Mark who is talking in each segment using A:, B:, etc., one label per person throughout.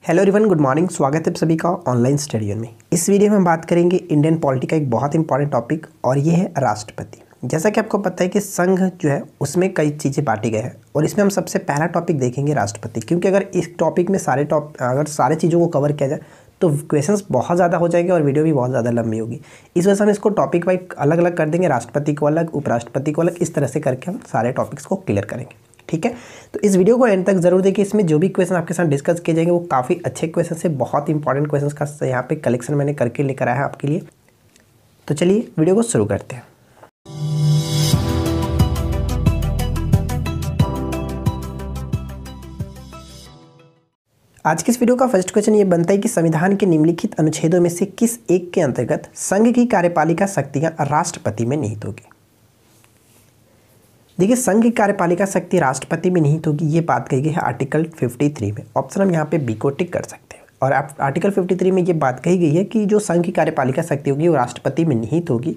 A: Hello everyone, good morning. स्वागत है आप सभी का ऑनलाइन स्टडी में। इस वीडियो में हम बात करेंगे इंडियन पॉलिटी का एक बहुत इंपॉर्टेंट टॉपिक और ये है राष्ट्रपति। जैसा कि आपको पता है कि संघ जो है उसमें कई चीज़ें बांटी गए हैं और इसमें हम सबसे पहला टॉपिक देखेंगे राष्ट्रपति, क्योंकि अगर इस टॉपिक में अगर सारे चीज़ों को कवर किया जाए तो क्वेश्चंस बहुत ज़्यादा हो जाएंगे और वीडियो भी बहुत ज़्यादा लंबी होगी। इस वजह से हम इसको टॉपिक वाइज अलग अलग कर देंगे, राष्ट्रपति को अलग, उपराष्ट्रपति को अलग, इस तरह से करके हम सारे टॉपिक्स को क्लियर करेंगे। ठीक है, तो इस वीडियो को एंड तक जरूर देखिए। इसमें जो भी क्वेश्चन आपके साथ डिस्कस किए जाएंगे वो काफ़ी अच्छे क्वेश्चन से, बहुत इंपॉर्टेंट क्वेश्चन का यहाँ पे कलेक्शन मैंने करके लेकर आया है आपके लिए। तो चलिए वीडियो को शुरू करते हैं। आज के इस वीडियो का फर्स्ट क्वेश्चन ये बनता है कि संविधान के निम्नलिखित अनुच्छेदों में से किस एक के अंतर्गत संघ की कार्यपालिका शक्तियां राष्ट्रपति में निहित होगी। देखिए, संघ की कार्यपालिका शक्ति राष्ट्रपति में निहित होगी, ये बात कही गई है आर्टिकल 53 में। ऑप्शन हम यहाँ पे बी को टिक कर सकते हैं। और आर्टिकल 53 में ये बात कही गई है कि जो संघ की कार्यपालिका शक्ति होगी वो राष्ट्रपति में निहित होगी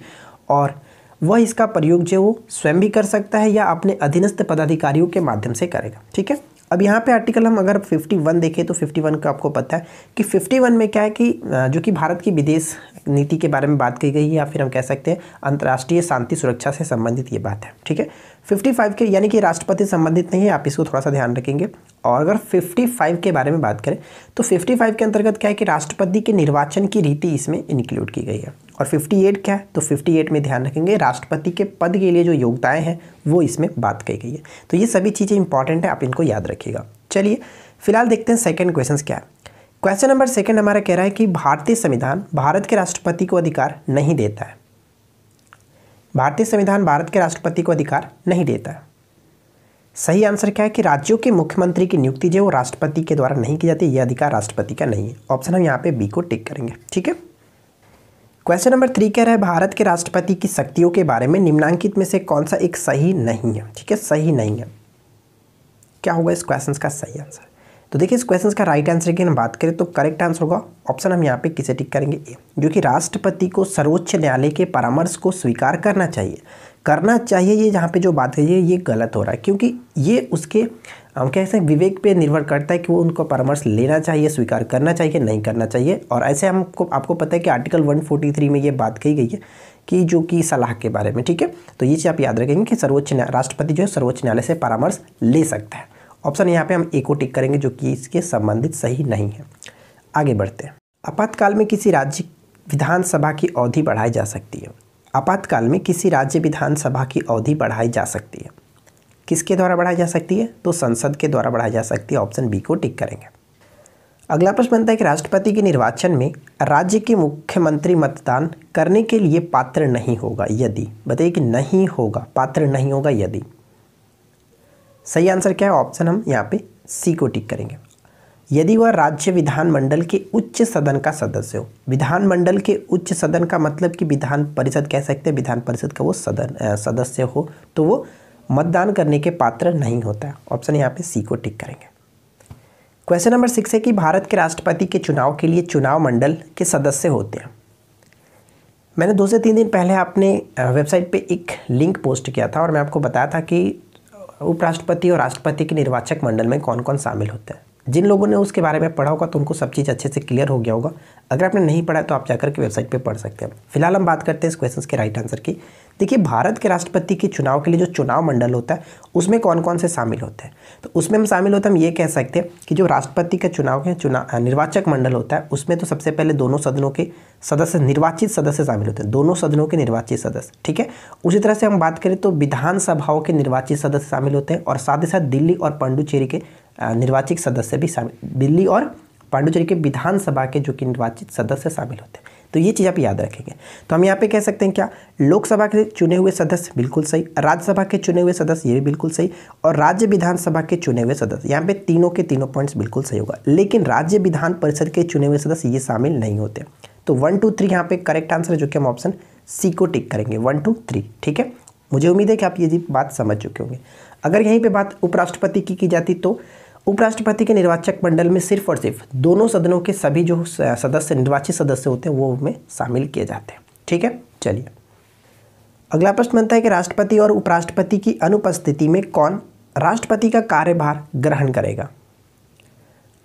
A: और वह इसका प्रयोग जो वो स्वयं भी कर सकता है या अपने अधीनस्थ पदाधिकारियों के माध्यम से करेगा। ठीक है, अब यहाँ पे आर्टिकल हम अगर 51 देखें तो 51 का आपको पता है कि 51 में क्या है कि जो कि भारत की विदेश नीति के बारे में बात की गई है, या फिर हम कह सकते हैं अंतर्राष्ट्रीय शांति सुरक्षा से संबंधित ये बात है। ठीक है, 55 के यानी कि राष्ट्रपति संबंधित नहीं है, आप इसको थोड़ा सा ध्यान रखेंगे। और अगर 55 के बारे में बात करें तो 55 के अंतर्गत क्या है कि राष्ट्रपति के निर्वाचन की रीति इसमें इंक्लूड की गई है। और 58 क्या है तो 58 में ध्यान रखेंगे राष्ट्रपति के पद के लिए जो योग्यताएं हैं वो इसमें बात कही गई है। तो ये सभी चीज़ें इंपॉर्टेंट है, आप इनको याद रखिएगा। चलिए फिलहाल देखते हैं सेकंड क्वेश्चन क्या है। क्वेश्चन नंबर सेकंड हमारा कह रहा है कि भारतीय संविधान भारत के राष्ट्रपति को अधिकार नहीं देता है। भारतीय संविधान भारत के राष्ट्रपति को अधिकार नहीं देता है। सही आंसर क्या है कि राज्यों के मुख्यमंत्री की नियुक्ति जो राष्ट्रपति के द्वारा नहीं की जाती, यह अधिकार राष्ट्रपति का नहीं है। ऑप्शन हम यहाँ पे बी को टिक करेंगे। ठीक है, क्वेश्चन नंबर 3 कह रहा है भारत के राष्ट्रपति की शक्तियों के बारे में निम्नलिखित में से कौन सा एक सही नहीं है। ठीक है, सही नहीं है, क्या होगा इस क्वेश्चन का सही आंसर। तो देखिए, इस क्वेश्चन का राइट आंसर की हम बात करें तो करेक्ट आंसर होगा ऑप्शन हम यहाँ पे किसे टिक करेंगे, ए, जो कि राष्ट्रपति को सर्वोच्च न्यायालय के परामर्श को स्वीकार करना चाहिए। ये जहाँ पे जो बात है ये गलत हो रहा है, क्योंकि ये उसके हम कह सकते हैं विवेक पे निर्भर करता है कि वो उनको परामर्श लेना चाहिए, स्वीकार करना चाहिए, नहीं करना चाहिए। और ऐसे आपको पता है कि आर्टिकल 143 में ये बात कही गई है कि जो कि सलाह के बारे में। ठीक है, तो ये चीज़ आप याद रखेंगे कि राष्ट्रपति जो है सर्वोच्च न्यायालय से परामर्श ले सकता है। ऑप्शन यहाँ पे हम ए को टिक करेंगे, जो कि इसके संबंधित सही नहीं है। आगे बढ़ते हैं। आपातकाल में किसी राज्य विधानसभा की अवधि बढ़ाई जा सकती है। आपातकाल में किसी राज्य विधानसभा की अवधि बढ़ाई जा सकती है। किसके द्वारा बढ़ाई जा सकती है तो संसद के द्वारा बढ़ाई जा सकती है। ऑप्शन बी को टिक करेंगे। अगला प्रश्न बनता है कि राष्ट्रपति के निर्वाचन में राज्य के मुख्यमंत्री मतदान करने के लिए पात्र नहीं होगा यदि, बताइए कि नहीं होगा, पात्र नहीं होगा यदि। सही आंसर क्या है, ऑप्शन हम यहाँ पे सी को टिक करेंगे। यदि वह राज्य विधानमंडल के उच्च सदन का सदस्य हो। विधानमंडल के उच्च सदन का मतलब कि विधान परिषद कह सकते हैं, विधान परिषद का वो सदस्य हो तो वो मतदान करने के पात्र नहीं होता है। ऑप्शन यहाँ पे सी को टिक करेंगे। क्वेश्चन नंबर 6 है कि भारत के राष्ट्रपति के चुनाव के लिए चुनाव मंडल के सदस्य होते हैं। मैंने 2 से 3 दिन पहले अपने वेबसाइट पे एक लिंक पोस्ट किया था और मैं आपको बताया था कि उपराष्ट्रपति और राष्ट्रपति के निर्वाचक मंडल में कौन कौन शामिल होते हैं। जिन लोगों ने उसके बारे में पढ़ा होगा तो उनको सब चीज़ अच्छे से क्लियर हो गया होगा। अगर आपने नहीं पढ़ा तो आप जाकर के वेबसाइट पे पढ़ सकते हैं। फिलहाल हम बात करते हैं इस क्वेश्चन के राइट आंसर की। देखिए, भारत के राष्ट्रपति के चुनाव के लिए जो चुनाव मंडल होता है उसमें कौन कौन से शामिल होते हैं, तो उसमें हम शामिल होते हैं, हम ये कह सकते हैं कि जो राष्ट्रपति का निर्वाचक मंडल होता है उसमें तो सबसे पहले दोनों सदनों के सदस्य, निर्वाचित सदस्य शामिल होते हैं, दोनों सदनों के निर्वाचित सदस्य। ठीक है, उसी तरह से हम बात करें तो विधानसभाओं के निर्वाचित सदस्य शामिल होते हैं और साथ ही साथ दिल्ली और पांडुचेरी के निर्वाचित सदस्य भी शामिल, दिल्ली और पांडुचेरी के विधानसभा के जो कि निर्वाचित सदस्य शामिल होते हैं। तो ये चीज़ आप याद रखेंगे। तो हम यहाँ पे कह सकते हैं क्या, लोकसभा के चुने हुए सदस्य बिल्कुल सही, राज्यसभा के चुने हुए सदस्य ये भी बिल्कुल सही, और राज्य विधानसभा के चुने हुए सदस्य, यहाँ पे तीनों के तीनों पॉइंट्स बिल्कुल सही होगा। लेकिन राज्य विधान परिषद के चुने हुए सदस्य ये शामिल नहीं होते। तो 1 2 3 यहाँ पे करेक्ट आंसर है, जो कि हम ऑप्शन सी को टिक करेंगे। 1 2 3। ठीक है, मुझे उम्मीद है कि आप ये बात समझ चुके होंगे। अगर यहीं पर बात उपराष्ट्रपति की जाती तो उपराष्ट्रपति के निर्वाचक मंडल में सिर्फ और सिर्फ दोनों सदनों के सभी जो सदस्य, निर्वाचित सदस्य होते हैं वो में शामिल किए जाते हैं। ठीक है, चलिए अगला प्रश्न बनता है कि राष्ट्रपति और उपराष्ट्रपति की अनुपस्थिति में कौन राष्ट्रपति का कार्यभार ग्रहण करेगा।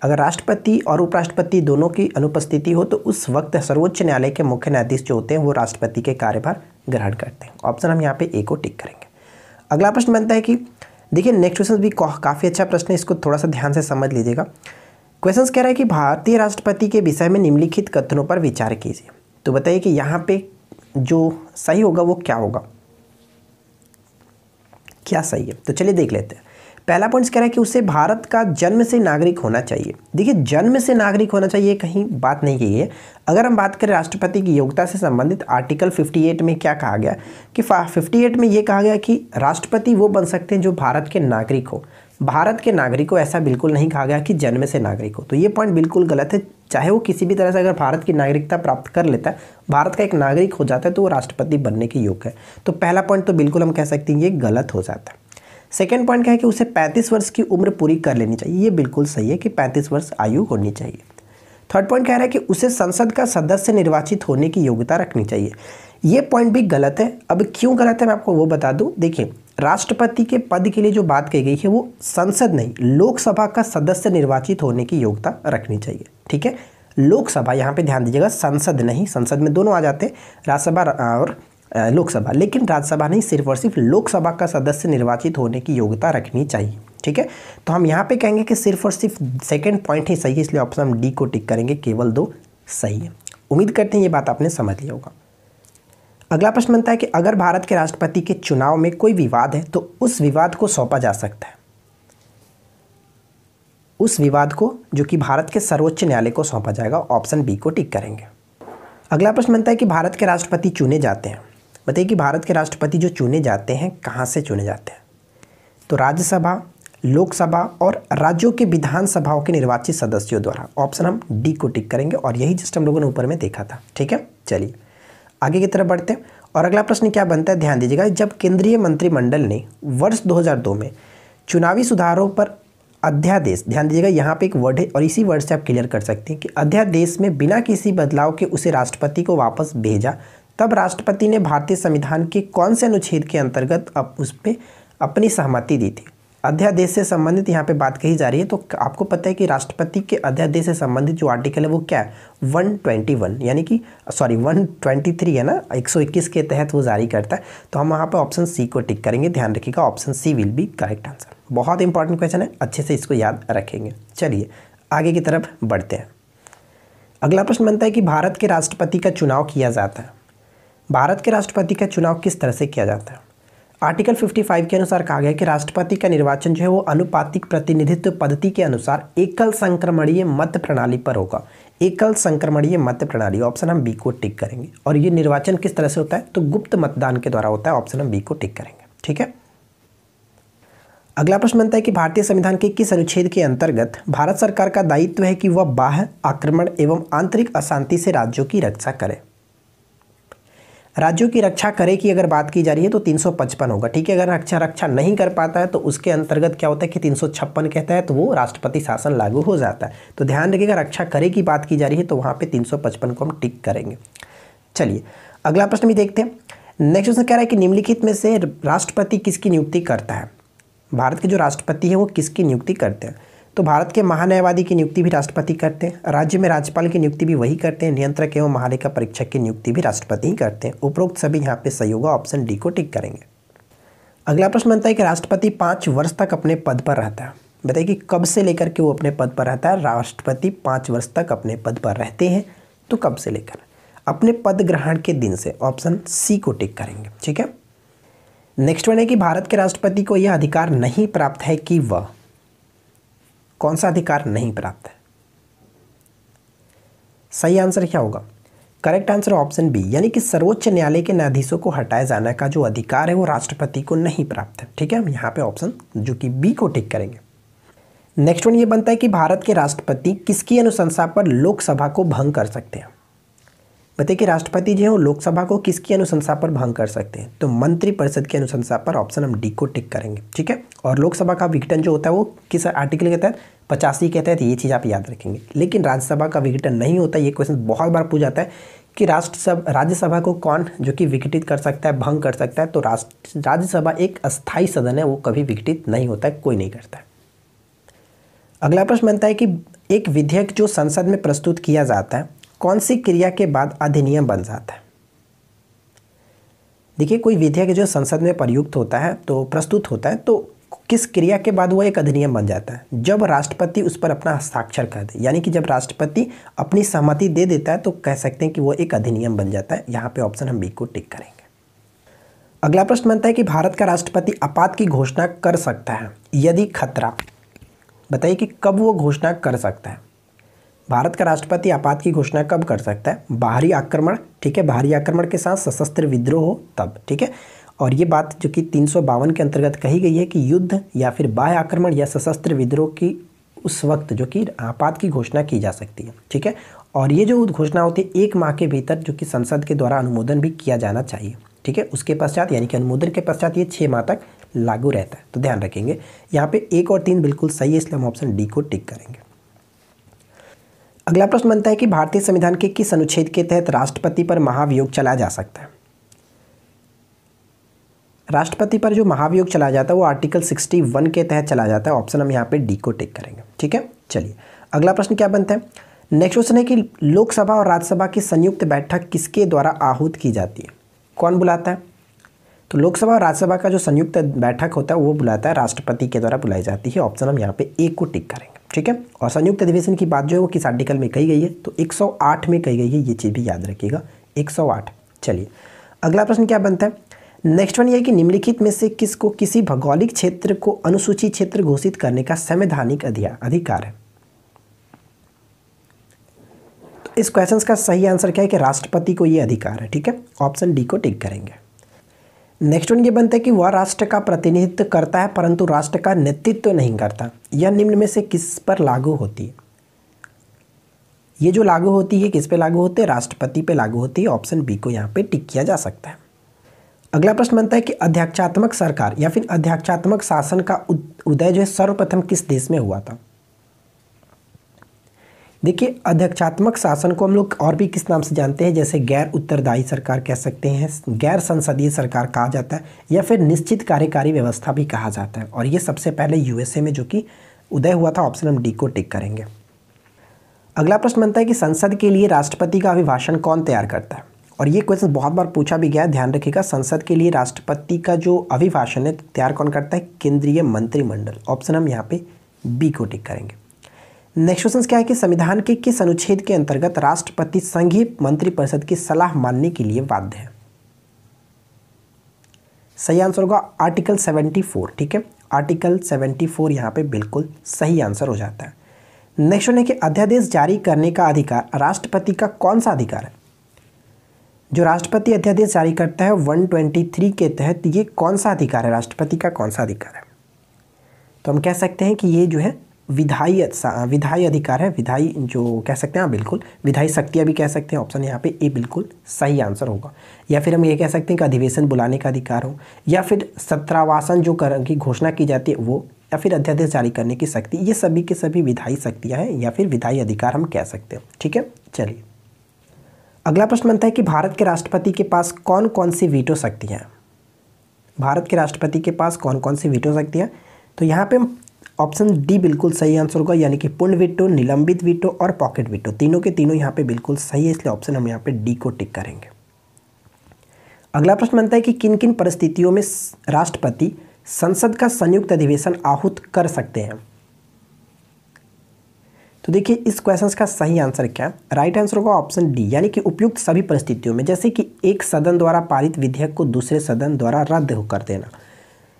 A: अगर राष्ट्रपति और उपराष्ट्रपति दोनों की अनुपस्थिति हो तो उस वक्त सर्वोच्च न्यायालय के मुख्य न्यायाधीश जो होते हैं वो राष्ट्रपति के कार्यभार ग्रहण करते हैं। ऑप्शन हम यहाँ पे ए को टिक करेंगे। अगला प्रश्न बनता है कि देखिए नेक्स्ट क्वेश्चन भी काफ़ी अच्छा प्रश्न है, इसको थोड़ा सा ध्यान से समझ लीजिएगा। क्वेश्चन कह रहा है कि भारतीय राष्ट्रपति के विषय में निम्नलिखित कथनों पर विचार कीजिए। तो बताइए कि यहाँ पे जो सही होगा वो क्या होगा, क्या सही है। तो चलिए देख लेते हैं। पहला पॉइंट कह रहा है कि उसे भारत का जन्म से नागरिक होना चाहिए। देखिए जन्म से नागरिक होना चाहिए कहीं बात नहीं की है। अगर हम बात करें राष्ट्रपति की योग्यता से संबंधित आर्टिकल 58 में क्या कहा गया कि 58 में ये कहा गया कि राष्ट्रपति वो बन सकते हैं जो भारत के नागरिक हो। भारत के नागरिक को ऐसा बिल्कुल नहीं कहा गया कि जन्म से नागरिक हो। तो ये पॉइंट बिल्कुल गलत है। चाहे वो किसी भी तरह से अगर भारत की नागरिकता प्राप्त कर लेता है, भारत का एक नागरिक हो जाता है, तो वो राष्ट्रपति बनने के योग्य है। तो पहला पॉइंट तो बिल्कुल हम कह सकते हैं ये गलत हो जाता है। सेकेंड पॉइंट क्या है कि उसे 35 वर्ष की उम्र पूरी कर लेनी चाहिए। ये बिल्कुल सही है कि 35 वर्ष आयु होनी चाहिए। थर्ड पॉइंट कह रहा है कि उसे संसद का सदस्य निर्वाचित होने की योग्यता रखनी चाहिए। ये पॉइंट भी गलत है। अब क्यों गलत है मैं आपको वो बता दूं। देखिए राष्ट्रपति के पद के लिए जो बात कही गई है वो संसद नहीं, लोकसभा का सदस्य निर्वाचित होने की योग्यता रखनी चाहिए। ठीक है, लोकसभा, यहाँ पे ध्यान दीजिएगा, संसद नहीं। संसद में दोनों आ जाते हैं, राज्यसभा और लोकसभा, लेकिन राज्यसभा नहीं, सिर्फ और सिर्फ लोकसभा का सदस्य निर्वाचित होने की योग्यता रखनी चाहिए। ठीक है, तो हम यहाँ पे कहेंगे कि सिर्फ और सिर्फ सेकंड पॉइंट ही सही है, इसलिए ऑप्शन हम डी को टिक करेंगे, केवल 2 सही है। उम्मीद करते हैं ये बात आपने समझ लिया होगा। अगला प्रश्न बनता है कि अगर भारत के राष्ट्रपति के चुनाव में कोई विवाद है तो उस विवाद को सौंपा जा सकता है। उस विवाद को जो कि भारत के सर्वोच्च न्यायालय को सौंपा जाएगा। ऑप्शन बी को टिक करेंगे। अगला प्रश्न बनता है कि भारत के राष्ट्रपति चुने जाते हैं। बताइए कि भारत के राष्ट्रपति जो चुने जाते हैं कहाँ से चुने जाते हैं। तो राज्यसभा, लोकसभा और राज्यों के विधानसभाओं के निर्वाचित सदस्यों द्वारा। ऑप्शन हम डी को टिक करेंगे और यही जस्ट हम लोगों ने ऊपर में देखा था। ठीक है, चलिए आगे की तरफ बढ़ते हैं। और अगला प्रश्न क्या बनता है, ध्यान दीजिएगा। जब केंद्रीय मंत्रिमंडल ने वर्ष 2002 में चुनावी सुधारों पर अध्यादेश, ध्यान दीजिएगा यहाँ पे एक वर्ड है और इसी वर्ड से आप क्लियर कर सकते हैं कि अध्यादेश में बिना किसी बदलाव के उसे राष्ट्रपति को वापस भेजा, तब राष्ट्रपति ने भारतीय संविधान के कौन से अनुच्छेद के अंतर्गत अब उस पर अपनी सहमति दी थी। अध्यादेश से संबंधित यहाँ पे बात कही जा रही है, तो आपको पता है कि राष्ट्रपति के अध्यादेश से संबंधित जो आर्टिकल है वो क्या है, 121 यानी कि 123 है ना, 121 के तहत वो जारी करता है। तो हम वहाँ पे ऑप्शन सी को टिक करेंगे। ध्यान रखिएगा, option C will be correct answer. बहुत इंपॉर्टेंट क्वेश्चन है, अच्छे से इसको याद रखेंगे। चलिए आगे की तरफ बढ़ते हैं। अगला प्रश्न बनता है कि भारत के राष्ट्रपति का चुनाव किया जाता है। भारत के राष्ट्रपति का चुनाव किस तरह से किया जाता है। आर्टिकल 55 के अनुसार कहा गया है कि राष्ट्रपति का निर्वाचन जो है वो अनुपातिक प्रतिनिधित्व पद्धति के अनुसार एकल संक्रमणीय मत प्रणाली पर होगा। एकल संक्रमणीय मत प्रणाली, ऑप्शन हम बी को टिक करेंगे। और ये निर्वाचन किस तरह से होता है, तो गुप्त मतदान के द्वारा होता है। ऑप्शन हम बी को टिक करेंगे। ठीक है, अगला प्रश्न बनता है कि भारतीय संविधान के किस अनुच्छेद के अंतर्गत भारत सरकार का दायित्व है कि वह बाह्य आक्रमण एवं आंतरिक अशांति से राज्यों की रक्षा करे। राज्यों की रक्षा करे की अगर बात की जा रही है तो 355 होगा। ठीक है, अगर रक्षा नहीं कर पाता है तो उसके अंतर्गत क्या होता है कि 356 कहता है, तो वो राष्ट्रपति शासन लागू हो जाता है। तो ध्यान रखिएगा, रक्षा करे की बात की जा रही है तो वहाँ पे 355 को हम टिक करेंगे। चलिए अगला प्रश्न भी देखते हैं। नेक्स्ट क्वेश्चन कह रहा है कि निम्नलिखित में से राष्ट्रपति किसकी नियुक्ति करता है। भारत के जो राष्ट्रपति हैं वो किसकी नियुक्ति करते हैं। तो भारत के महान्यायवादी की नियुक्ति भी राष्ट्रपति करते हैं, राज्य में राज्यपाल की नियुक्ति भी वही करते हैं, नियंत्रक एवं महालेखा परीक्षक की नियुक्ति भी राष्ट्रपति ही करते हैं। उपरोक्त सभी यहाँ पे सही होगा, ऑप्शन डी को टिक करेंगे। अगला प्रश्न बनता है कि राष्ट्रपति 5 वर्ष तक अपने पद पर रहता है। बताइए कि कब से लेकर के वो अपने पद पर रहता है। राष्ट्रपति 5 वर्ष तक अपने पद पर रहते हैं, तो कब से लेकर, अपने पद ग्रहण के दिन से। ऑप्शन सी को टिक करेंगे। ठीक है, नेक्स्ट वन है कि भारत के राष्ट्रपति को यह अधिकार नहीं प्राप्त है कि वह, कौन सा अधिकार नहीं प्राप्त है। सही आंसर क्या होगा, करेक्ट आंसर ऑप्शन बी, यानी कि सर्वोच्च न्यायालय के न्यायाधीशों को हटाए जाने का जो अधिकार है वो राष्ट्रपति को नहीं प्राप्त है। ठीक है, हम यहाँ पे ऑप्शन जो कि बी को टिक करेंगे। नेक्स्ट वन ये बनता है कि भारत के राष्ट्रपति किसकी अनुशंसा पर लोकसभा को भंग कर सकते हैं। बताइए कि राष्ट्रपति जो है वो लोकसभा को किसकी अनुशंसा पर भंग कर सकते हैं। तो मंत्रिपरिषद की अनुशंसा पर। ऑप्शन हम डी को टिक करेंगे। ठीक है, और लोकसभा का विघटन जो होता है वो किस आर्टिकल के तहत, 85 के तहत। ये चीज़ आप याद रखेंगे। लेकिन राज्यसभा का विघटन नहीं होता। ये क्वेश्चन बहुत बार पूछा जाता है कि राज्यसभा को कौन जो कि विघटित कर सकता है, भंग कर सकता है। तो राज्यसभा एक अस्थायी सदन है, वो कभी विघटित नहीं होता है, कोई नहीं करता है। अगला प्रश्न बनता है कि एक विधेयक जो संसद में प्रस्तुत किया जाता है कौन सी क्रिया के बाद अधिनियम बन जाता है। देखिए कोई विधेयक जो संसद में प्रयुक्त होता है तो प्रस्तुत होता है तो किस क्रिया के बाद वो एक अधिनियम बन जाता है, जब राष्ट्रपति उस पर अपना हस्ताक्षर कर दे, यानी कि जब राष्ट्रपति अपनी सहमति दे देता है तो कह सकते हैं कि वो एक अधिनियम बन जाता है। यहाँ पे ऑप्शन हम बी को टिक करेंगे। अगला प्रश्न बनता है कि भारत का राष्ट्रपति आपात की घोषणा कर सकता है यदि खतरा, बताइए कि कब वो घोषणा कर सकता है। भारत का राष्ट्रपति आपात की घोषणा कब कर सकता है, बाहरी आक्रमण, ठीक है, बाहरी आक्रमण के साथ सशस्त्र विद्रोह हो तब, ठीक है। और ये बात जो कि 352 के अंतर्गत कही गई है कि युद्ध या फिर बाह्य आक्रमण या सशस्त्र विद्रोह की उस वक्त जो कि आपात की घोषणा की जा सकती है, ठीक है। और ये जो घोषणा होती है 1 माह के भीतर जो कि संसद के द्वारा अनुमोदन भी किया जाना चाहिए, ठीक है। उसके पश्चात यानी कि अनुमोदन के पश्चात ये 6 माह तक लागू रहता है, तो ध्यान रखेंगे। यहाँ पे 1 और 3 बिल्कुल सही है, इसलिए हम ऑप्शन डी को टिक करेंगे। अगला प्रश्न बनता है कि भारतीय संविधान के किस अनुच्छेद के तहत राष्ट्रपति पर महाभियोग चलाया जा सकता है। राष्ट्रपति पर जो महाभियोग चलाया जाता है वो आर्टिकल 61 के तहत चला जाता है। ऑप्शन हम यहाँ पे डी को टिक करेंगे, ठीक है। चलिए अगला प्रश्न क्या बनता है, नेक्स्ट क्वेश्चन है कि लोकसभा और राज्यसभा की संयुक्त बैठक किसके द्वारा आहूत की जाती है, कौन बुलाता है। तो लोकसभा और राज्यसभा का जो संयुक्त बैठक होता है वो बुलाता है राष्ट्रपति के द्वारा बुलाई जाती है। ऑप्शन हम यहाँ पे ए को टिक करेंगे, ठीक है। और संयुक्त अधिवेशन की बात जो है वो किस आर्टिकल में कही गई है, तो 108 में कही गई है, ये चीज़ भी याद रखिएगा, 108। चलिए अगला प्रश्न क्या बनता है, नेक्स्ट वन ये है कि निम्नलिखित में से किसको किसी भौगोलिक क्षेत्र को अनुसूचित क्षेत्र घोषित करने का संवैधानिक अधिकार है। तो इस क्वेश्चन का सही आंसर क्या है कि राष्ट्रपति को ये अधिकार है, ठीक है। ऑप्शन डी को टिक करेंगे। नेक्स्ट वन ये बनता है कि वह राष्ट्र का प्रतिनिधित्व करता है परंतु राष्ट्र का नेतृत्व नहीं करता, यह निम्न में से किस पर लागू होती है। ये जो लागू होती है किस पे लागू होती है, राष्ट्रपति पे लागू होती है। ऑप्शन बी को यहाँ पे टिक किया जा सकता है। अगला प्रश्न बनता है कि अध्यक्षात्मक सरकार या फिर अध्यक्षात्मक शासन का उदय जो है सर्वप्रथम किस देश में हुआ था। देखिए अध्यक्षात्मक शासन को हम लोग और भी किस नाम से जानते हैं, जैसे गैर उत्तरदायी सरकार कह सकते हैं, गैर संसदीय सरकार कहा जाता है, या फिर निश्चित कार्यकारी व्यवस्था भी कहा जाता है। और ये सबसे पहले यूएसए में जो कि उदय हुआ था। ऑप्शन हम डी को टिक करेंगे। अगला प्रश्न बनता है कि संसद के लिए राष्ट्रपति का अभिभाषण कौन तैयार करता है। और ये क्वेश्चन बहुत बार पूछा भी गया है, ध्यान रखिएगा। संसद के लिए राष्ट्रपति का जो अभिभाषण है तैयार कौन करता है, केंद्रीय मंत्रिमंडल। ऑप्शन हम यहाँ पे बी को टिक करेंगे। नेक्स्ट क्वेश्चन क्या है कि संविधान के किस अनुच्छेद के अंतर्गत राष्ट्रपति संघीय मंत्रिपरिषद की सलाह मानने के लिए बाध्य है। सही आंसर होगा आर्टिकल 74, ठीक है। आर्टिकल 74 यहाँ पे बिल्कुल सही आंसर हो जाता है। नेक्स्ट है कि अध्यादेश जारी करने का अधिकार राष्ट्रपति का कौन सा अधिकार है। जो राष्ट्रपति अध्यादेश जारी करता है 123 के तहत ये कौन सा अधिकार है, राष्ट्रपति का कौन सा अधिकार है। तो हम कह सकते हैं कि ये जो है विधायी अधिकार है, विधायी जो कह सकते हैं, बिल्कुल विधायी शक्तियाँ भी कह सकते हैं। ऑप्शन यहाँ पे ए बिल्कुल सही आंसर होगा। या फिर हम ये कह सकते हैं कि अधिवेशन बुलाने का अधिकार हो, या फिर सत्रावासन जो की घोषणा की जाती है वो, या फिर अध्यादेश जारी करने की शक्ति, ये सभी के सभी विधायी शक्तियाँ हैं या फिर विधायी अधिकार हम कह सकते हैं, ठीक है। चलिए अगला प्रश्न बनता है कि भारत के राष्ट्रपति के पास कौन कौन सी वीटो शक्तियाँ हैं। भारत के राष्ट्रपति के पास कौन कौन सी वीटो शक्तियाँ, तो यहाँ पे ऑप्शन डी बिल्कुल सही आंसर होगा, यानी कि पूर्ण वीटो, निलंबित वीटो और पॉकेट वीटो, तीनों के तीनों यहाँ पे बिल्कुल सही है, इसलिए ऑप्शन हम यहाँ पे डी को टिक करेंगे। अगला प्रश्न बनता है कि किन किन परिस्थितियों में राष्ट्रपति संसद का संयुक्त अधिवेशन आहूत कर सकते हैं। तो देखिए इस क्वेश्चन का सही आंसर क्या है, राइट आंसर होगा ऑप्शन डी, यानी कि उपयुक्त सभी परिस्थितियों में, जैसे कि एक सदन द्वारा पारित विधेयक को दूसरे सदन द्वारा रद्द कर देना,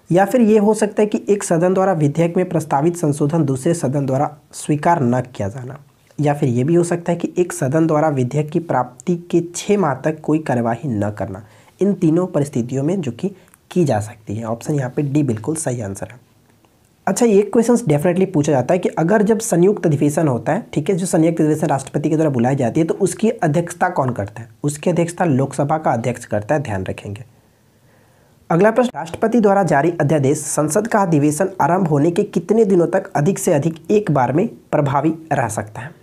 A: या फिर ये हो सकता है कि एक सदन द्वारा विधेयक में प्रस्तावित संशोधन दूसरे सदन द्वारा स्वीकार न किया जाना, या फिर ये भी हो सकता है कि एक सदन द्वारा विधेयक की प्राप्ति के 6 माह तक कोई कार्यवाही न करना। इन तीनों परिस्थितियों में जो कि की जा सकती है। ऑप्शन यहाँ पे डी बिल्कुल सही आंसर है। अच्छा ये क्वेश्चन डेफिनेटली पूछा जाता है कि अगर जब संयुक्त अधिवेशन होता है, ठीक है, जो संयुक्त अधिवेशन राष्ट्रपति के द्वारा बुलाई जाती है तो उसकी अध्यक्षता कौन करता है। उसकी अध्यक्षता लोकसभा का अध्यक्ष करता है, ध्यान रखेंगे। अगला प्रश्न, राष्ट्रपति द्वारा जारी अध्यादेश संसद का अधिवेशन आरंभ होने के कितने दिनों तक अधिक से अधिक एक बार में प्रभावी रह सकता है।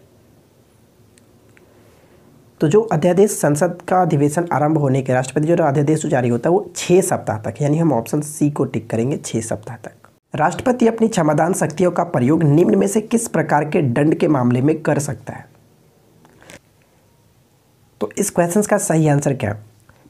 A: तो जो अध्यादेश संसद का अधिवेशन आरंभ होने के राष्ट्रपति जो अध्यादेश जारी होता है वो 6 सप्ताह तक, यानी हम ऑप्शन सी को टिक करेंगे, 6 सप्ताह तक। राष्ट्रपति अपनी क्षमादान शक्तियों का प्रयोग निम्न में से किस प्रकार के दंड के मामले में कर सकता है? तो इस क्वेश्चन का सही आंसर क्या है?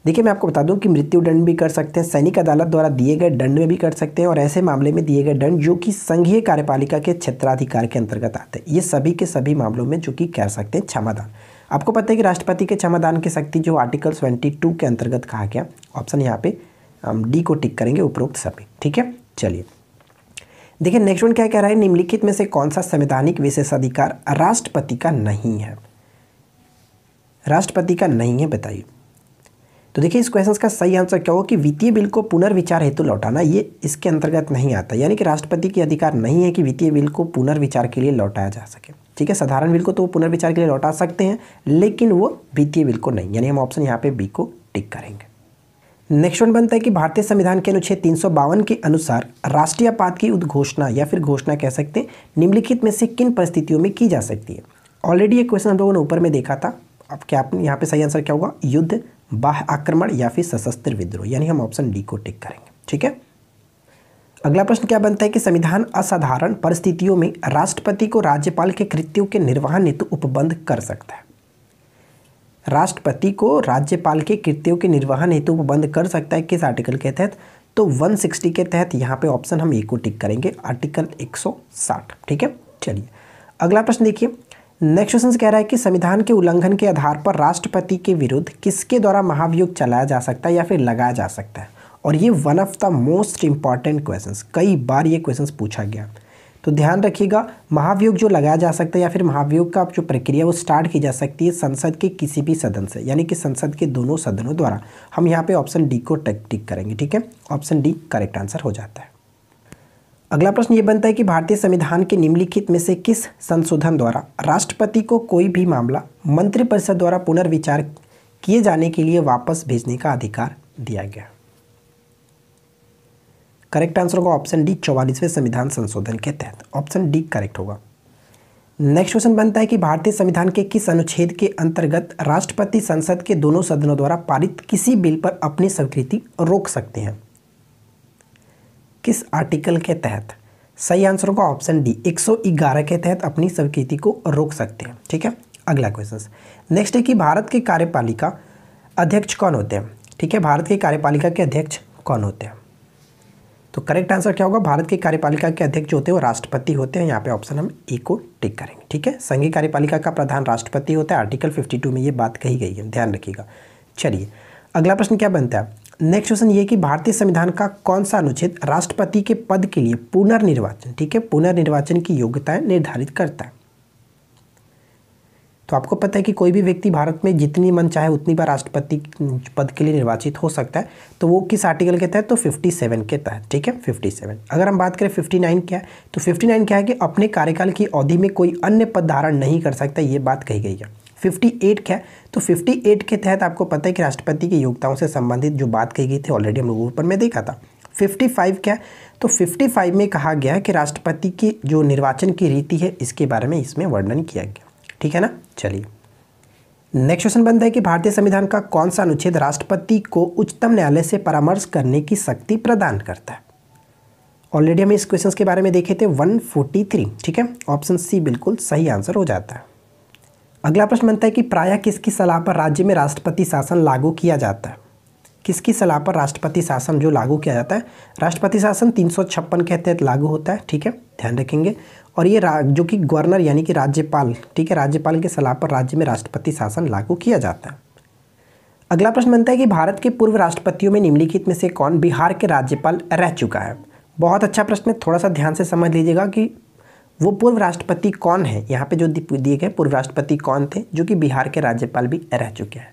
A: देखिए, मैं आपको बता दूं कि मृत्यु दंड भी कर सकते हैं, सैनिक अदालत द्वारा दिए गए दंड में भी कर सकते हैं, और ऐसे मामले में दिए गए दंड जो कि संघीय कार्यपालिका के क्षेत्राधिकार के अंतर्गत आते हैं, ये सभी के सभी मामलों में जो कि कर सकते हैं क्षमादान। आपको पता है कि राष्ट्रपति के क्षमादान की शक्ति जो आर्टिकल 22 के अंतर्गत कहा गया, ऑप्शन यहाँ पे हम डी को टिक करेंगे, उपरोक्त सभी। ठीक है, चलिए देखिए नेक्स्ट वन क्या कह रहा है, निम्नलिखित में से कौन सा संवैधानिक विशेषाधिकार राष्ट्रपति का नहीं है? राष्ट्रपति का नहीं है, बताइए। तो देखिए इस क्वेश्चन का सही आंसर क्या होगा कि वित्तीय बिल को पुनर्विचार हेतु लौटाना, ये इसके अंतर्गत नहीं आता। यानी कि राष्ट्रपति के अधिकार नहीं है कि वित्तीय बिल को पुनर्विचार के लिए लौटाया जा सके। ठीक है, साधारण बिल को तो वो पुनर्विचार के लिए लौटा सकते हैं, लेकिन वो वित्तीय बिल को नहीं। यानी हम ऑप्शन यहाँ पे बी को टिक करेंगे। नेक्स्ट वन बनता है कि भारतीय संविधान के अनुच्छेद 352 के अनुसार राष्ट्रीय आपात की उद्घोषणा या फिर घोषणा कह सकते हैं निम्नलिखित में से किन परिस्थितियों में की जा सकती है? ऑलरेडी ये क्वेश्चन हम लोगों ने ऊपर में देखा था। अब क्या यहाँ पे सही आंसर क्या होगा? युद्ध, बाह्य आक्रमण या फिर सशस्त्र विद्रोह। यानी हम ऑप्शन डी को टिक करेंगे। ठीक है, अगला प्रश्न क्या बनता है कि संविधान असाधारण परिस्थितियों में राष्ट्रपति को राज्यपाल के कृत्यों के निर्वहन हेतु उपबंध कर सकता है। राष्ट्रपति को राज्यपाल के कृत्यों के निर्वहन हेतु उपबंध कर सकता है, किस आर्टिकल के तहत? तो 160 के तहत। यहाँ पे ऑप्शन हम ए को टिक करेंगे, आर्टिकल 160। ठीक है, चलिए अगला प्रश्न देखिए। नेक्स्ट क्वेश्चन कह रहा है कि संविधान के उल्लंघन के आधार पर राष्ट्रपति के विरुद्ध किसके द्वारा महाभियोग चलाया जा सकता है या फिर लगाया जा सकता है? और ये one of the most important questions, कई बार ये क्वेश्चंस पूछा गया। तो ध्यान रखिएगा, महाभियोग जो लगाया जा सकता है या फिर महाभियोग का जो प्रक्रिया वो स्टार्ट की जा सकती है संसद के किसी भी सदन से, यानी कि संसद के दोनों सदनों द्वारा। हम यहाँ पे ऑप्शन डी को टिक करेंगे। ठीक है, ऑप्शन डी करेक्ट आंसर हो जाता है। अगला प्रश्न ये बनता है कि भारतीय संविधान के निम्नलिखित में से किस संशोधन द्वारा राष्ट्रपति को कोई भी मामला मंत्रिपरिषद द्वारा पुनर्विचार किए जाने के लिए वापस भेजने का अधिकार दिया गया? करेक्ट आंसर होगा ऑप्शन डी, 44वें संविधान संशोधन के तहत। ऑप्शन डी करेक्ट होगा। नेक्स्ट क्वेश्चन बनता है कि भारतीय संविधान के किस अनुच्छेद के अंतर्गत राष्ट्रपति संसद के दोनों सदनों द्वारा पारित किसी बिल पर अपनी स्वीकृति रोक सकते हैं? किस आर्टिकल के तहत? सही आंसर होगा ऑप्शन डी, 111 के तहत अपनी स्वीकृति को रोक सकते हैं। ठीक है, अगला क्वेश्चन नेक्स्ट है कि भारत के कार्यपालिका अध्यक्ष कौन होते हैं? ठीक है, भारत के कार्यपालिका के अध्यक्ष कौन होते हैं? तो करेक्ट आंसर क्या होगा? भारत के कार्यपालिका के अध्यक्ष जो होते हैं वो राष्ट्रपति होते हैं। यहाँ पे ऑप्शन हम ए को टिक करेंगे। ठीक है, संघीय कार्यपालिका का प्रधान राष्ट्रपति होता है। आर्टिकल 52 में ये बात कही गई है, ध्यान रखिएगा। चलिए अगला प्रश्न क्या बनता है? नेक्स्ट क्वेश्चन ये कि भारतीय संविधान का कौन सा अनुच्छेद राष्ट्रपति के पद के लिए पुनर्निर्वाचन, ठीक है, पुनर्निर्वाचन की योग्यताएं निर्धारित करता है? तो आपको पता है कि कोई भी व्यक्ति भारत में जितनी मन चाहे उतनी बार राष्ट्रपति पद के लिए निर्वाचित हो सकता है। तो वो किस आर्टिकल के तहत? तो 57 के तहत। ठीक है, 57। अगर हम बात करें 59 क्या है, तो 59 क्या है कि अपने कार्यकाल की अवधि में कोई अन्य पद धारण नहीं कर सकता, ये बात कही गई है। 58 क्या है? तो 58 के तहत आपको पता है कि राष्ट्रपति की योग्यताओं से संबंधित जो बात कही गई थी, ऑलरेडी हम लोग ऊपर में देखा था। 55 क्या है? तो 55 में कहा गया है कि राष्ट्रपति की जो निर्वाचन की रीति है इसके बारे में इसमें वर्णन किया गया। ठीक है ना, चलिए नेक्स्ट क्वेश्चन बनता है कि भारतीय संविधान का कौन सा अनुच्छेद राष्ट्रपति को उच्चतम न्यायालय से परामर्श करने की शक्ति प्रदान करता है? ऑलरेडी हम इस क्वेश्चन के बारे में देखे थे, 143। ठीक है, ऑप्शन सी बिल्कुल सही आंसर हो जाता है। अगला प्रश्न बनता है कि प्रायः किसकी सलाह पर राज्य में राष्ट्रपति शासन लागू किया जाता है? किसकी सलाह पर राष्ट्रपति शासन जो लागू किया जाता है? राष्ट्रपति शासन 356 के तहत लागू होता है। ठीक है, ध्यान रखेंगे। और ये जो कि गवर्नर यानी कि राज्यपाल, ठीक है, राज्यपाल की सलाह पर राज्य में राष्ट्रपति शासन लागू किया जाता है। अगला प्रश्न बनता है कि भारत के पूर्व राष्ट्रपतियों में निम्नलिखित में से कौन बिहार के राज्यपाल रह चुका है? बहुत अच्छा प्रश्न है, थोड़ा सा ध्यान से समझ लीजिएगा कि वो पूर्व राष्ट्रपति कौन है। यहाँ पे जो दिए गए पूर्व राष्ट्रपति कौन थे जो कि बिहार के राज्यपाल भी रह चुके हैं।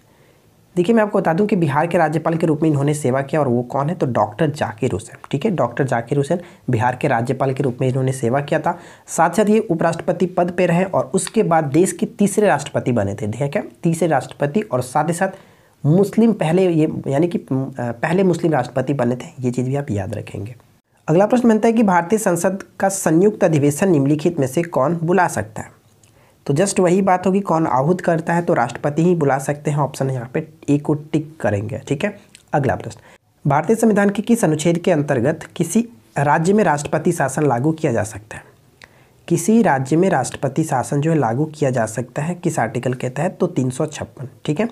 A: देखिए मैं आपको बता दूं कि बिहार के राज्यपाल के रूप में इन्होंने सेवा किया, और वो कौन है? तो डॉक्टर जाकिर हुसैन। ठीक है, डॉक्टर जाकिर हुसैन बिहार के राज्यपाल के रूप में इन्होंने सेवा किया था। साथ साथ ये उपराष्ट्रपति पद पे रहे और उसके बाद देश के तीसरे राष्ट्रपति बने थे। ठीक है, तीसरे राष्ट्रपति, और साथ ही साथ मुस्लिम पहले ये यानी कि पहले मुस्लिम राष्ट्रपति बने थे। ये चीज़ भी आप याद रखेंगे। अगला प्रश्न बनता है कि भारतीय संसद का संयुक्त अधिवेशन निम्नलिखित में से कौन बुला सकता है? तो जस्ट वही बात होगी, कौन आहूत करता है? तो राष्ट्रपति ही बुला सकते हैं। ऑप्शन यहाँ पे ए को टिक करेंगे। ठीक है, अगला प्रश्न, भारतीय संविधान के किस अनुच्छेद के अंतर्गत किसी राज्य में राष्ट्रपति शासन लागू किया जा सकता है। किसी राज्य में राष्ट्रपति शासन जो है लागू किया जा सकता है किस आर्टिकल के तहत? तो 356। ठीक है,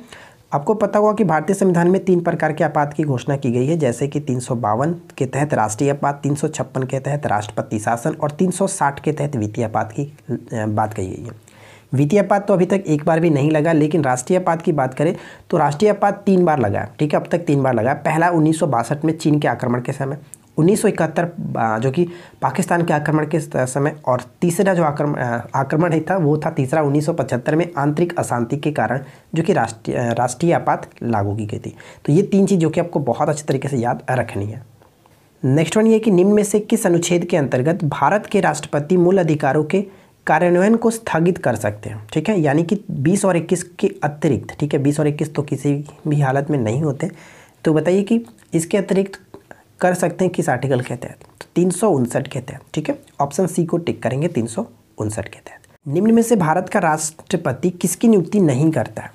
A: आपको पता होगा कि भारतीय संविधान में 3 प्रकार के आपात की घोषणा की गई है, जैसे कि 352 के तहत राष्ट्रीय आपात, 356 के तहत राष्ट्रपति शासन और 360 के तहत वित्तीय आपात की बात कही गई है। वित्तीय आपात तो अभी तक एक बार भी नहीं लगा, लेकिन राष्ट्रीय आपात की बात करें तो राष्ट्रीय आपात 3 बार लगा है। ठीक है, अब तक 3 बार लगा। पहला 1962 में चीन के आक्रमण के समय, 1971 जो कि पाकिस्तान के आक्रमण के समय, और तीसरा जो आक्रमण ही था वो था तीसरा 1975 में आंतरिक अशांति के कारण, जो कि राष्ट्रीय आपात लागू की गई थी। तो ये 3 चीज़ जो कि आपको बहुत अच्छे तरीके से याद रखनी है। नेक्स्ट वन ये कि निम्न में से किस अनुच्छेद के अंतर्गत भारत के राष्ट्रपति मूल अधिकारों के कार्यान्वयन को स्थगित कर सकते हैं? ठीक है, यानी कि 20 और 21 के अतिरिक्त। ठीक है, 20 और 21 तो किसी भी हालत में नहीं होते, तो बताइए कि इसके अतिरिक्त कर सकते हैं किस आर्टिकल के तहत? तो 359 के तहत। ठीक है, ऑप्शन सी को टिक करेंगे 359 के तहत। निम्न में से भारत का राष्ट्रपति किसकी नियुक्ति नहीं करता है?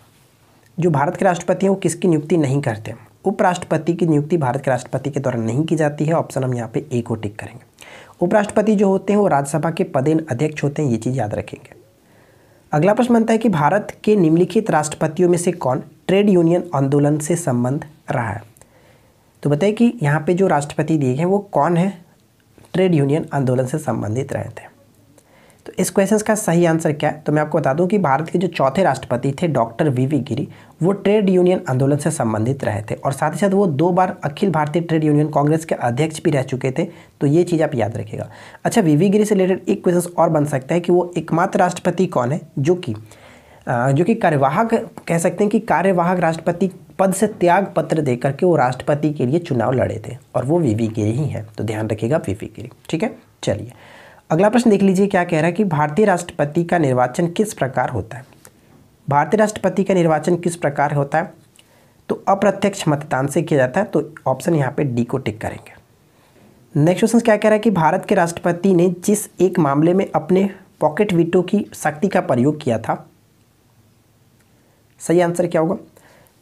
A: जो भारत के राष्ट्रपति हैं वो किसकी नियुक्ति नहीं करते? उपराष्ट्रपति की नियुक्ति भारत के राष्ट्रपति के द्वारा नहीं की जाती है। ऑप्शन हम यहाँ पे ए को टिक करेंगे। उपराष्ट्रपति जो होते हैं वो राज्यसभा के पदेन अध्यक्ष होते हैं, ये चीज़ याद रखेंगे। अगला प्रश्न बनता है कि भारत के निम्नलिखित राष्ट्रपतियों में से कौन ट्रेड यूनियन आंदोलन से संबंध रहा है? तो बताइए कि यहाँ पे जो राष्ट्रपति दिए हैं वो कौन है ट्रेड यूनियन आंदोलन से संबंधित रहे थे? तो इस क्वेश्चन का सही आंसर क्या है? तो मैं आपको बता दूं कि भारत के जो चौथे राष्ट्रपति थे डॉक्टर वीवी गिरी, वो ट्रेड यूनियन आंदोलन से संबंधित रहे थे, और साथ ही साथ वो 2 बार अखिल भारतीय ट्रेड यूनियन कांग्रेस के अध्यक्ष भी रह चुके थे। तो ये चीज़ आप याद रखिएगा। अच्छा, वीवी गिरी से रिलेटेड एक क्वेश्चन और बन सकता है कि वो एकमात्र राष्ट्रपति कौन है जो कि कार्यवाहक, कह सकते हैं कि कार्यवाहक राष्ट्रपति पद से त्याग पत्र देकर के वो राष्ट्रपति के लिए चुनाव लड़े थे, और वो वीवी गिरी ही हैं। तो ध्यान रखिएगा वीवी गिरी। ठीक है, चलिए अगला प्रश्न देख लीजिए क्या कह रहा है कि भारतीय राष्ट्रपति का निर्वाचन किस प्रकार होता है? भारतीय राष्ट्रपति का निर्वाचन किस प्रकार होता है? तो अप्रत्यक्ष मतदान से किया जाता है। तो ऑप्शन यहाँ पे डी को टिक करेंगे। नेक्स्ट क्वेश्चन क्या कह रहा है कि भारत के राष्ट्रपति ने जिस एक मामले में अपने पॉकेट वीटो की शक्ति का प्रयोग किया था, सही आंसर क्या होगा?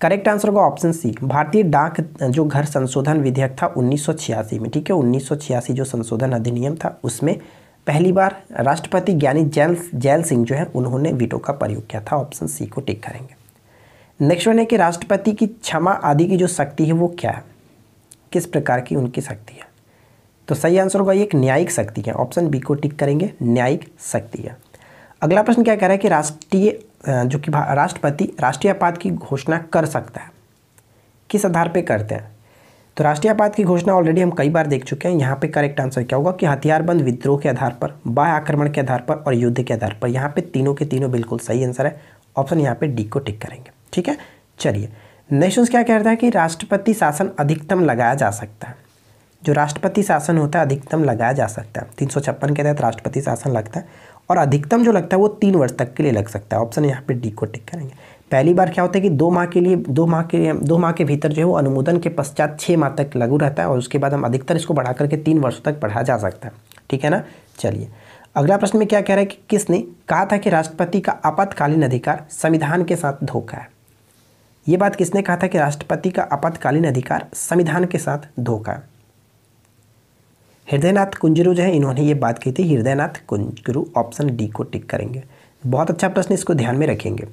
A: करेक्ट आंसर होगा ऑप्शन सी, भारतीय डाक जो घर संशोधन विधेयक था 1986 में। ठीक है, 1986 जो संशोधन अधिनियम था उसमें पहली बार राष्ट्रपति ज्ञानी जैल सिंह जो है उन्होंने वीटो का प्रयोग किया था। ऑप्शन सी को टिक करेंगे। नेक्स्ट वन है कि राष्ट्रपति की क्षमा आदि की जो शक्ति है वो क्या है, किस प्रकार की उनकी शक्ति है? तो सही आंसर होगा ये एक न्यायिक शक्ति है। ऑप्शन बी को टिक करेंगे, न्यायिक शक्ति है। अगला प्रश्न क्या कह रहा है कि राष्ट्रपति राष्ट्रीय आपात की घोषणा कर सकता है, किस आधार पे करते हैं? तो राष्ट्रीय आपात की घोषणा ऑलरेडी हम कई बार देख चुके हैं। यहाँ पे करेक्ट आंसर क्या होगा कि हथियारबंद विद्रोह के आधार पर, बाह्य आक्रमण के आधार पर और युद्ध के आधार पर। यहाँ पे तीनों के तीनों बिल्कुल सही आंसर है। ऑप्शन यहाँ पे डी को टिक करेंगे। ठीक है, चलिए नेक्स्ट क्या कहता है कि राष्ट्रपति शासन अधिकतम लगाया जा सकता है। जो राष्ट्रपति शासन होता है अधिकतम लगाया जा सकता है। 356 के तहत राष्ट्रपति शासन लगता है, और अधिकतम जो लगता है वो 3 वर्ष तक के लिए लग सकता है। ऑप्शन यहाँ पे डी को टिक करेंगे। पहली बार क्या होता है कि 2 माह के भीतर जो है वो अनुमोदन के पश्चात 6 माह तक लागू रहता है, और उसके बाद हम अधिकतर इसको बढ़ा करके 3 वर्षों तक बढ़ाया जा सकता है। ठीक है ना, चलिए अगला प्रश्न में क्या कह रहा है कि किसने कहा था कि राष्ट्रपति का आपातकालीन अधिकार संविधान के साथ धोखा है? ये बात किसने कहा था कि राष्ट्रपति का आपातकालीन अधिकार संविधान के साथ धोखा है? हृदयनाथ कुंजरू जो है इन्होंने ये बात की थी, हृदयनाथ कुंजरू। ऑप्शन डी को टिक करेंगे। बहुत अच्छा प्रश्न, इसको ध्यान में रखेंगे।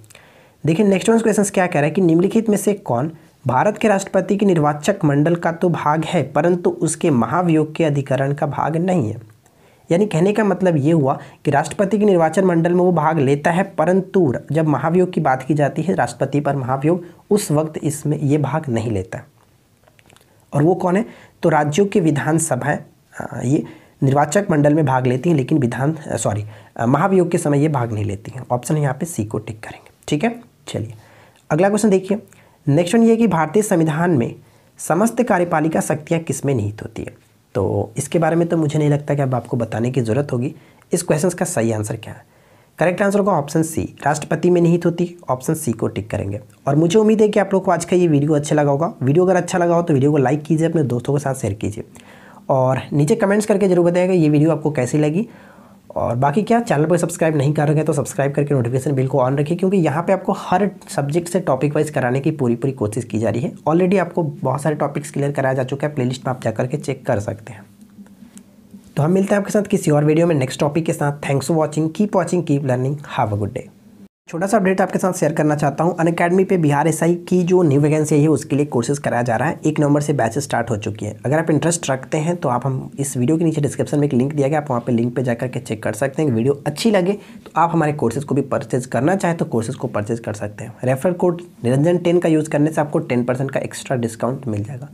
A: देखिए नेक्स्ट वन क्वेश्चन क्या कह रहा है कि निम्नलिखित में से कौन भारत के राष्ट्रपति के निर्वाचक मंडल का तो भाग है परंतु उसके महाभियोग के अधिकरण का भाग नहीं है? यानी कहने का मतलब ये हुआ कि राष्ट्रपति के निर्वाचन मंडल में वो भाग लेता है, परंतु जब महाभियोग की बात की जाती है, राष्ट्रपति पर महाभियोग, उस वक्त इसमें ये भाग नहीं लेता। और वो कौन है? तो राज्यों की विधानसभाएं ये निर्वाचक मंडल में भाग लेती हैं, लेकिन महाभियोग के समय ये भाग नहीं लेती हैं। ऑप्शन यहाँ पे सी को टिक करेंगे। ठीक है, चलिए अगला क्वेश्चन देखिए। नेक्स्ट वन ये कि भारतीय संविधान में समस्त कार्यपालिका शक्तियाँ किसमें निहित होती है? तो इसके बारे में तो मुझे नहीं लगता कि अब आपको बताने की ज़रूरत होगी। इस क्वेश्चन का सही आंसर क्या है? करेक्ट आंसर होगा ऑप्शन सी, राष्ट्रपति में निहित होती है। ऑप्शन सी को टिक करेंगे। और मुझे उम्मीद है कि आप लोग को आज का ये वीडियो अच्छा लगा होगा। वीडियो अगर अच्छा लगा हो तो वीडियो को लाइक कीजिए, अपने दोस्तों के साथ शेयर कीजिए, और नीचे कमेंट्स करके जरूर बताइएगा ये वीडियो आपको कैसी लगी। और बाकी क्या, चैनल पर सब्सक्राइब नहीं कर रहे हैं तो सब्सक्राइब करके नोटिफिकेशन बिल को ऑन रखिए, क्योंकि यहाँ पे आपको हर सब्जेक्ट से टॉपिक वाइज कराने की पूरी कोशिश की जा रही है। ऑलरेडी आपको बहुत सारे टॉपिक्स क्लियर कराया जा चुका है, प्लेलिस्ट में आप जा करके चेक कर सकते हैं। तो हम मिलते हैं आपके साथ किसी और वीडियो में नेक्स्ट टॉपिक के साथ। Thanks for watching, keep learning, have a good day. छोटा सा अपडेट आपके साथ शेयर करना चाहता हूँ। अनअकैडमी पे बिहार एसआई की जो न्यू वैकेंसी है उसके लिए कोर्सेज कराया जा रहा है। 1 नवंबर से बैचेस स्टार्ट हो चुकी है। अगर आप इंटरेस्ट रखते हैं तो आप हम इस वीडियो के नीचे डिस्क्रिप्शन में एक लिंक दिया गया, आप वहाँ पे लिंक पे जाकर के चेक कर सकते हैं। वीडियो अच्छी लगे तो आप हमारे कोर्सेज को भी परचेज करना चाहें तो कोर्सेज को परचेज कर सकते हैं। रेफरल कोड निरंजन 10 का यूज़ करने से आपको 10% का एक्स्ट्रा डिस्काउंट मिल जाएगा।